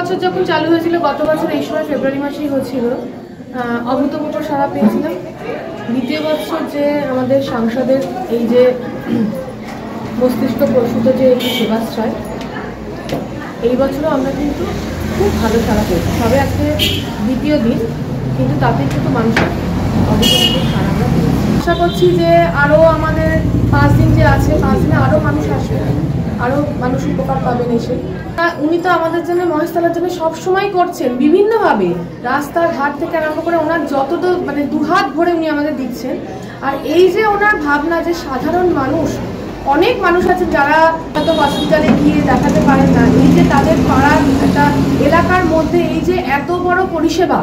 বছর যখন চালু হয়েছিল, গত বছর এই সময় ফেব্রুয়ারি মাসেই হয়েছিল, অভূতপূর্ব সাড়া পেয়েছিলাম। দ্বিতীয় বছর যে আমাদের সাংসদের এই যে মস্তিষ্ক প্রসূত যে একটি সেবাশ্রয়, এই বছরও আমরা কিন্তু খুব ভালো সাড়া পেয়েছি। তবে আজকে দ্বিতীয় দিন, কিন্তু তাতে কিন্তু মানুষ অভূতপূর্ব সাড়া আমরা পেয়েছি। আশা করছি যে আরও আমাদের 5 দিন যে আছে, 5 দিনে আরও মানুষ আসবে, আরও মানুষ উপকার পাবেন এসে। উনি তো আমাদের জন্য, মহেশতলার জন্য সবসময় করছেন বিভিন্নভাবে, রাস্তাঘাট থেকে আরম্ভ করে ওনার যতটা মানে দুহাত ভরে উনি আমাদের দিচ্ছেন। আর এই যে ওনার ভাবনা যে সাধারণ মানুষ, অনেক মানুষ আছেন যারা হয়তো হসপিটালে গিয়ে দেখাতে পারেন না, এই যে তাদের পাড়ার একটা এলাকার মধ্যে এই যে এত বড় পরিষেবা,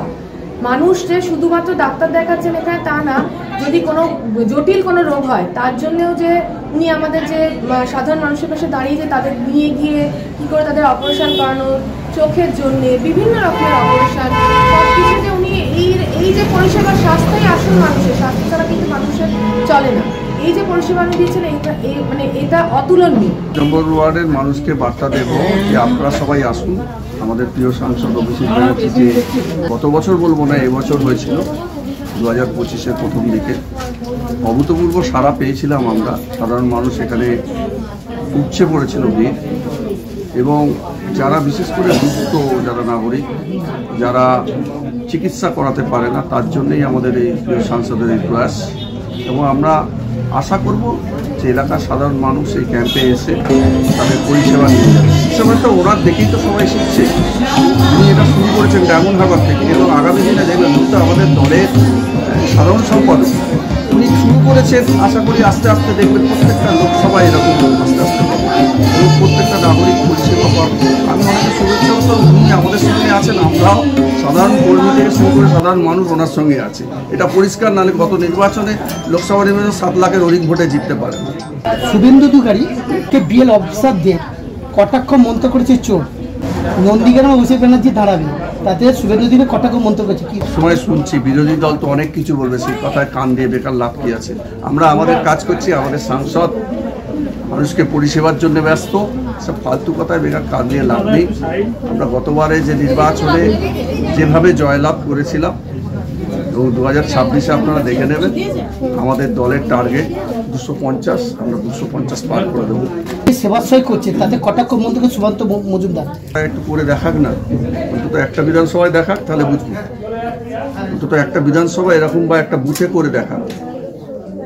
মানুষ যে শুধুমাত্র ডাক্তার দেখাচ্ছেন এখানে তা না, যদি কোনো জটিল কোনো রোগ হয় তার জন্যেও যে উনি আমাদের যে সাধারণ মানুষের পাশে দাঁড়িয়ে যে তাদের নিয়ে গিয়ে কী করে তাদের অপারেশন করানো, চোখের জন্যে বিভিন্ন রকমের অপারেশন, সব কিছু যে উনি এই যে পরিষেবা, স্বাস্থ্যই আসল মানুষের, স্বাস্থ্য ছাড়া কিন্তু মানুষের চলে না, এই যে পরিষেবা উনি দিয়েছেন এটা অতুলনীয়। নম্বর ওয়ার্ডের মানুষকে বার্তা দেব যে আপনারা সবাই আসুন। আমাদের প্রিয় সাংসদ অভিষেক ব্যানার্জি যে গত বছর বলবো না, এবছর হয়েছিল 2025-এর প্রথম দিকে, অভূতপূর্ব সাড়া পেয়েছিলাম আমরা। সাধারণ মানুষ এখানে উপচে পড়েছিল ভিড়, এবং যারা বিশেষ করে দুস্থ যারা নাগরিক, যারা চিকিৎসা করাতে পারে না, তার জন্যই আমাদের এই প্রিয় সাংসদের এই প্রয়াস। এবং আমরা আশা করব যে এলাকার সাধারণ মানুষ এই ক্যাম্পে এসে তাদের পরিষেবা নিয়ে যাবে। সেটা ওনার দেখেই তো সবাই শিখছে। উনি এটা শুরু করেছেন ডায়মন্ড হারবার থেকে, এবং আগামী দিনে দেখবেন তো আমাদের দলের সাধারণ সম্পাদক উনি শুরু করেছেন। আশা করি আস্তে আস্তে দেখবেন প্রত্যেকটা লোকসভায় এরকম আস্তে আস্তে পাবো, এবং প্রত্যেকটা নাগরিক পরিষেবা পাবো। আমি অনেক শুভেচ্ছা, উনি আমাদের সঙ্গে আছেন, আমরাও সাধারণ কর্মী থেকে শুরু করে সাধারণ মানুষ ওনার সঙ্গে আছে। এটা পরিষ্কার, নাহলে গত নির্বাচনে লোকসভা নির্বাচনে 7 লাখের অধিক ভোটে জিততে পারে। শুভেন্দু অধিকারীকে বিএল অফিসারদের কটাক্ষ মন্তব্য করেছে চোর, নন্দীগ্রাম অভিষেক ব্যানার্জি দাঁড়াবে, তাতে শুভেন্দু অধিকারী কটাক্ষ মন্তব্য করেছে। কি সময় শুনছি বিরোধী দল তো অনেক কিছু বলবে, সেই কথায় কান দিয়ে বেকার লাভ কি আছে? আমরা আমাদের কাজ করছি, আমাদের সাংসদ মানুষকে পরিষেবার জন্য ব্যস্ত, সব ফালতু কথায় বেকার কান দিয়ে লাভ নেই। আমরা গতবারে যে নির্বাচনে যেভাবে জয়লাভ করেছিলাম, এবং 2026-এ আপনারা দেখে নেবেন আমাদের দলের টার্গেট 250, আমরা 250 পার করে দেবো। সেবাশ্রয় করছে, তাতে কটাক্ষ মন্তব্য সুকান্ত মজুমদার। একটু করে দেখাক না, অন্তত একটা বিধানসভায় দেখাক, তাহলে বুঝবো। অন্তত একটা বিধানসভা এরকম বা একটা বুথে করে দেখাক।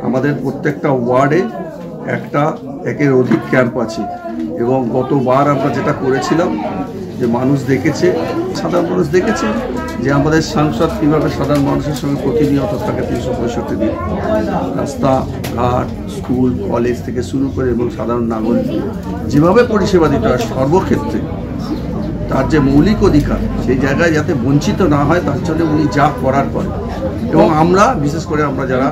আমাদের প্রত্যেকটা ওয়ার্ডে একের অধিক ক্যাম্প আছে, এবং গতবার আমরা যেটা করেছিলাম যে মানুষ দেখেছে, সাধারণ মানুষ দেখেছে যে আমাদের সাংসদ কীভাবে সাধারণ মানুষের সঙ্গে প্রতিনিয়ত থাকে 365 দিন, রাস্তাঘাট, স্কুল, কলেজ থেকে শুরু করে, এবং সাধারণ নাগরিক যেভাবে পরিষেবা দিতে হয় সর্বক্ষেত্রে, তার যে মৌলিক অধিকার সেই জায়গায় যাতে বঞ্চিত না হয়, তার জন্য উনি যা করার করেন। এবং আমরা বিশেষ করে আমরা যারা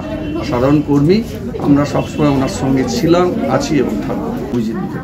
সাধারণ কর্মী, আমরা সবসময় ওনার সঙ্গে ছিলাম, আছি এবং থাকবো। বুঝিয়ে দিতে